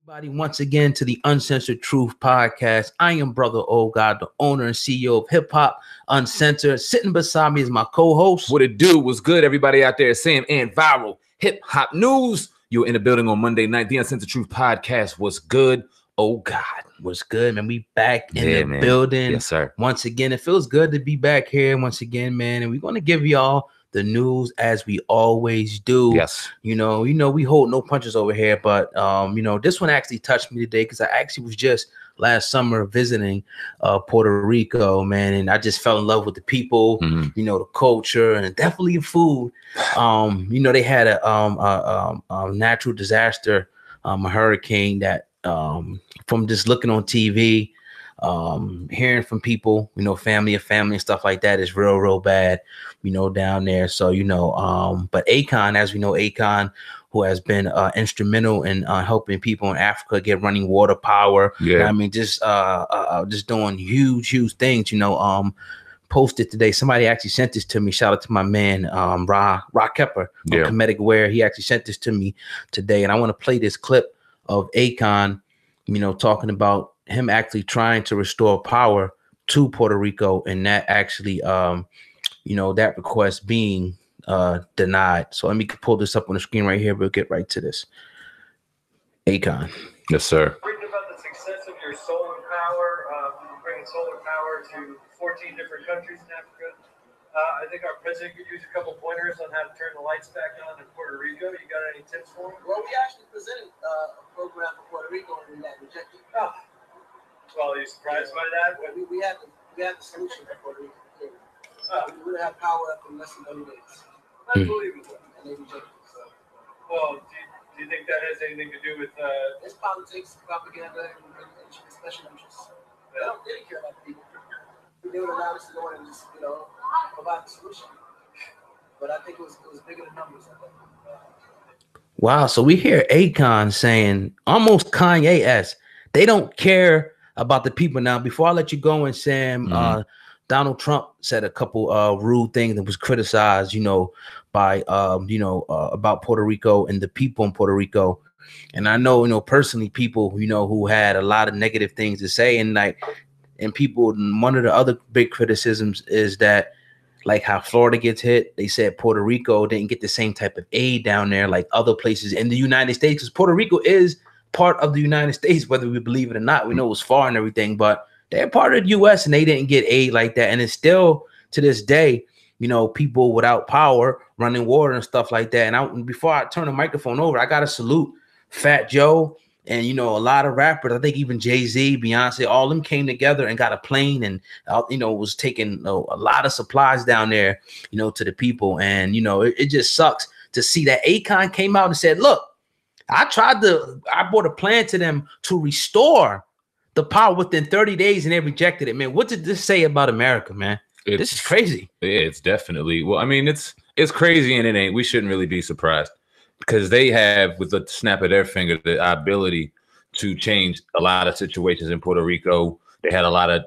Everybody, once again to the Uncensored Truth Podcast. I am Brother Old God, the owner and CEO of Hip Hop Uncensored. Sitting beside me is my co-host. What it do? Was good, everybody out there? Sam and Viral Hip Hop News. You were in the building on Monday night. The Uncensored Truth Podcast was good. Oh God, was good, man. We back in the building. Yes, sir. Once again, it feels good to be back here once again, man. And we're gonna give y'all the news as we always do. Yes. You know, we hold no punches over here, but this one actually touched me today because I actually was just last summer visiting Puerto Rico, man, and I just fell in love with the people, the culture, and definitely the food. They had a natural disaster, a hurricane that from just looking on TV, hearing from people, family and stuff like that is real bad, down there. So, but Akon, as we know, Akon, who has been instrumental in helping people in Africa get running water, power. Yeah. I mean, just doing huge things, posted today. Somebody actually sent this to me. Shout out to my man, Ra Kepper, Comedic Wear. He actually sent this to me today. And I want to play this clip of Akon, talking about him actually trying to restore power to Puerto Rico, and that actually, that request being denied. So let me pull this up on the screen right here. We'll get right to this. Akon. Yes, sir. Reading about the success of your solar power, bringing solar power to 14 different countries in Africa. I think our president could use a couple pointers on how to turn the lights back on in Puerto Rico. You got any tips for him? Well, we actually presented a program for Puerto Rico and we got rejected. Oh. Well, are you surprised by that? We had the solution for Puerto Rico. We would have power up in less than 30 days. Unbelievable. And they rejected it. So. Well, do you think that has anything to do with... It's politics, propaganda, and special interests. They didn't care about the people. They would allow us to go in and just, provide the solution. But I think it was bigger than numbers. I think. Wow. So we hear Akon saying, almost Kanye-esque, they don't care about the people. Now, before I let you go, and Sam, Donald Trump said a couple rude things that was criticized, by about Puerto Rico and the people in Puerto Rico. And I know, personally, people, who had a lot of negative things to say, and people, one of the other big criticisms is that, like how Florida gets hit, they said Puerto Rico didn't get the same type of aid down there like other places in the United States, because Puerto Rico is part of the United States, whether we believe it or not. We know it was far and everything, but they're part of the U.S. and they didn't get aid like that. And it's still to this day, people without power running water and stuff like that. And before I turn the microphone over, I got to salute Fat Joe and, a lot of rappers. I think even Jay-Z, Beyonce, all of them came together and got a plane and, was taking a lot of supplies down there, to the people. And, it just sucks to see that Akon came out and said, look, I brought a plan to them to restore the power within 30 days and they rejected it, man. What did this say about America, man? This is crazy. Yeah, it's definitely, well, I mean, it's crazy and it ain't. We shouldn't really be surprised because they have, with the snap of their finger, the ability to change a lot of situations in Puerto Rico. They had a lot of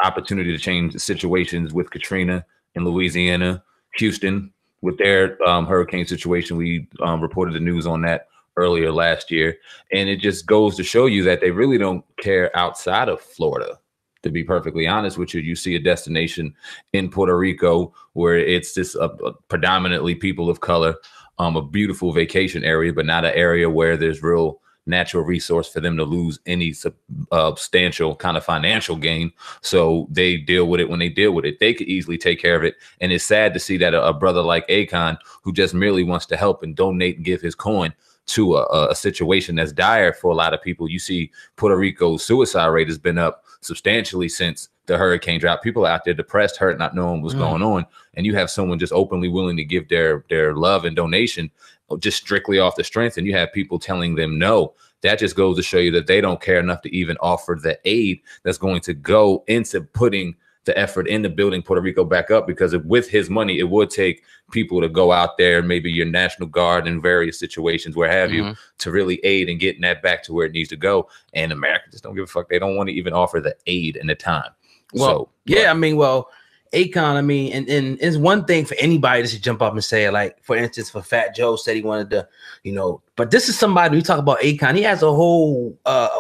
opportunity to change the situations with Katrina in Louisiana, Houston with their hurricane situation. We reported the news on that earlier last year, and it just goes to show you that they really don't care outside of Florida. To be perfectly honest with you, you see a destination in Puerto Rico where it's just predominantly people of color, a beautiful vacation area, but not an area where there's real natural resource for them to lose any substantial kind of financial gain. So they deal with it when they deal with it. They could easily take care of it. And it's sad to see that a brother like Akon, who just merely wants to help and donate and give his coin to a situation that's dire for a lot of people. You see Puerto Rico's suicide rate has been up substantially since the hurricane dropped. People out there depressed, hurt, not knowing what's going on. And you have someone just openly willing to give their love and donation just strictly off the strength. And you have people telling them no. That just goes to show you that they don't care enough to even offer the aid that's going to go into putting the effort into building Puerto Rico back up, because with his money, it would take people to go out there, maybe your National Guard in various situations, where have you, to really aid in getting that back to where it needs to go. And America just don't give a fuck. They don't want to even offer the aid and the time. Well, so, yeah, I mean, well, Akon, I mean, and it's one thing for anybody to jump up and say, like, for instance, for Fat Joe said he wanted to, you know, but this is somebody, we talk about Akon, he has a whole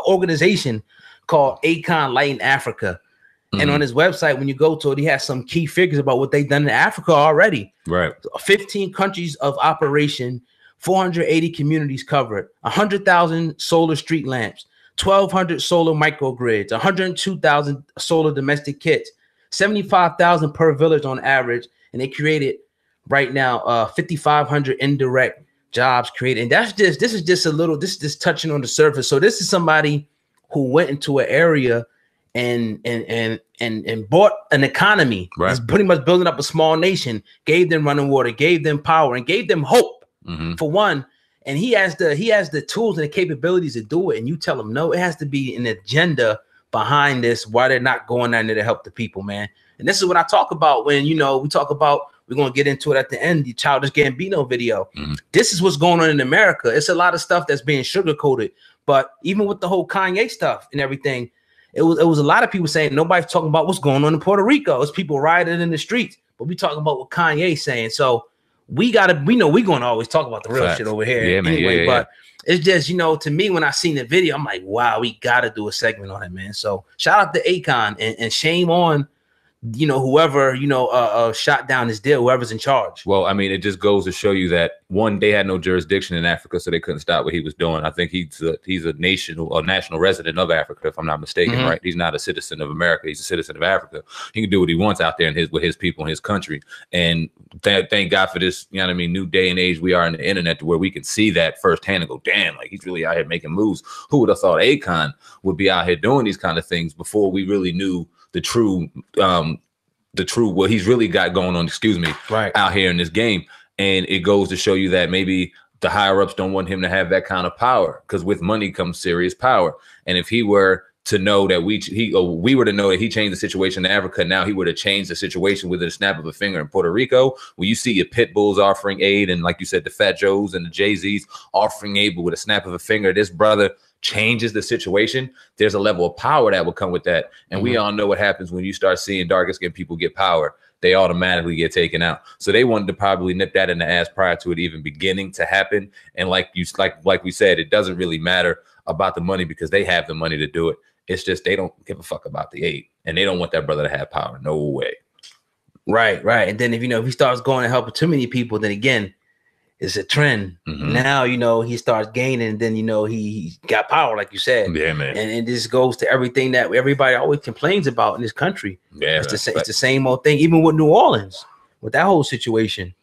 organization called Akon Lighting Africa. And on his website, when you go to it, he has some key figures about what they've done in Africa already. Right. 15 countries of operation, 480 communities covered, 100,000 solar street lamps, 1,200 solar microgrids, 102,000 solar domestic kits, 75,000 per village on average. And they created right now 5,500 indirect jobs created. And that's just, this is just a little, this is just touching on the surface. So this is somebody who went into an area and bought an economy. Right. He's pretty much building up a small nation, gave them running water, gave them power, and gave them hope for one. And he has the tools and the capabilities to do it. And you tell him no, it has to be an agenda behind this, why they're not going down there to help the people, man. And this is what I talk about when, you know, we talk about, we're going to get into it at the end, the Childish Gambino video. This is what's going on in America. It's a lot of stuff that's being sugarcoated. But even with the whole Kanye stuff and everything, it was a lot of people saying nobody's talking about what's going on in Puerto Rico. It's people rioting in the streets, but we talking about what Kanye's saying. So we know we're going to always talk about the real shit over here. Yeah, man. Anyway, yeah. But it's just, you know, to me, when I seen the video, I'm like, wow, we got to do a segment on it, man. So shout out to Akon and shame on, you know, whoever, you know, shot down this deal, whoever's in charge. Well, I mean, it just goes to show you that one, they had no jurisdiction in Africa, so they couldn't stop what he was doing. I think he's a national resident of Africa, if I'm not mistaken, right? He's not a citizen of America. He's a citizen of Africa. He can do what he wants out there with his people in his country. And thank God for this, you know what I mean, new day and age we are in the internet, to where we can see that firsthand and go, damn, like he's really out here making moves. Who would have thought Akon would be out here doing these kind of things before we really knew the true what he's really got going on, out here in this game. And it goes to show you that maybe the higher ups don't want him to have that kind of power, because with money comes serious power. And if he were to know that we were to know that he changed the situation in Africa, now he would have changed the situation with a snap of a finger in Puerto Rico. When you see your pit bulls offering aid, and like you said, the Fat Joes and the Jay-Z's offering aid, but with a snap of a finger, this brother changes the situation. There's a level of power that will come with that. And we all know what happens when you start seeing darker skinned people get power. They automatically get taken out. So they wanted to probably nip that in the ass prior to it even beginning to happen. And like we said, it doesn't really matter about the money, because they have the money to do it. It's just they don't give a fuck about the aid, and they don't want that brother to have power. No way. Right. And then if he starts going and helping too many people, then again, it's a trend. Now, he starts gaining, and then, he got power, like you said. Yeah, man. And this goes to everything that everybody always complains about in this country. Yeah, it's the same old thing, even with New Orleans, with that whole situation.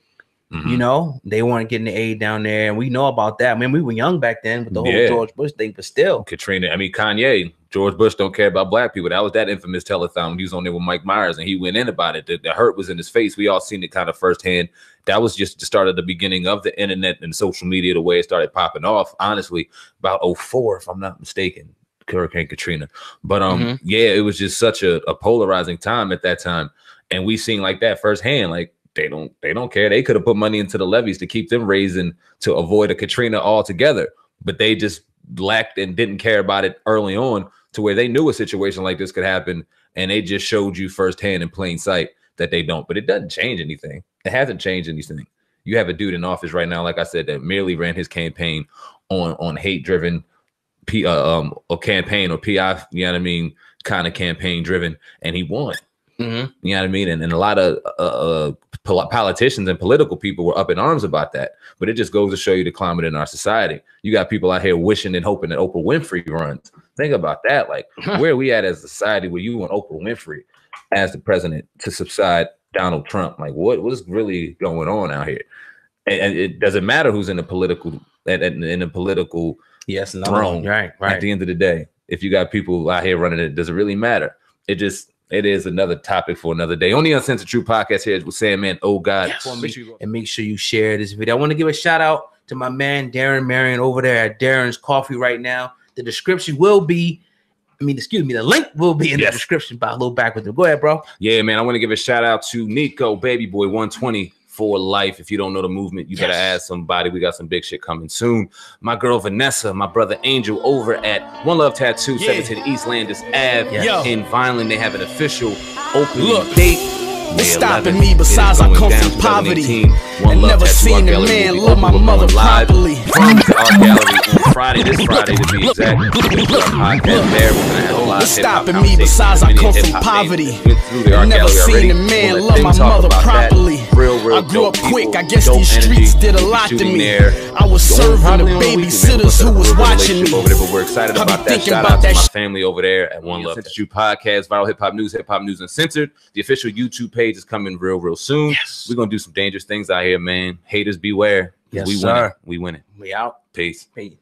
They weren't getting the aid down there, and we know about that. I mean, we were young back then with the whole George Bush thing, but still. Katrina, I mean, Kanye, George Bush don't care about black people. That was that infamous telethon when he was on there with Mike Myers, and he went in about it. The hurt was in his face. We all seen it kind of firsthand. That was just the start of the beginning of the internet and social media, the way it started popping off, honestly, about 2004, if I'm not mistaken, Hurricane Katrina. But yeah, it was just such a polarizing time at that time. And we seen like that firsthand, like, they don't care. They could have put money into the levees to keep them raising to avoid a Katrina altogether, but they just lacked and didn't care about it early on, to where they knew a situation like this could happen, and they just showed you firsthand in plain sight that they don't. But it doesn't change anything. It hasn't changed anything. You have a dude in office right now, like I said, that merely ran his campaign on hate-driven a campaign, or PI, you know what I mean, kind of campaign driven, and he won. You know what I mean? And a lot of politicians and political people were up in arms about that. But it just goes to show you the climate in our society. You got people out here wishing and hoping that Oprah Winfrey runs. Think about that. Like, where are we at as a society where you want Oprah Winfrey as the president to subside Donald Trump? Like, what's really going on out here? And it doesn't matter who's in the political throne. Right. At the end of the day, if you got people out here running it, does it really matter? It is another topic for another day. On the Uncensored True podcast here with Sandman. Oh God. Yes. And make sure you share this video. I want to give a shout out to my man Darren Marion over there at Darren's Coffee right now. The description will be, the link will be in the description, but a little back with it. Go ahead, bro. Yeah, man. I want to give a shout out to Nico, Baby Boy 120 for life. If you don't know the movement, you gotta ask somebody. We got some big shit coming soon. My girl Vanessa, my brother Angel over at One Love Tattoo, 17 East Landis Ave in Vineland. They have an official opening date. What's stopping me besides I come from poverty and never seen a man love my mother properly? From to our gallery on Friday, this Friday to be exact. What's stopping me besides I come from poverty and never seen a man love my mother properly? I grew up quick, I guess these streets did a lot to me. I was serving the babysitters who was watching me. But we're excited about that. Shout out to my family over there at One Love Uncensored Podcast, Viral Hip Hop News Uncensored. The official YouTube page is coming real soon. Yes. We're gonna do some dangerous things out here, man. Haters beware. Yes, we sir. win it. We out. Peace. Peace.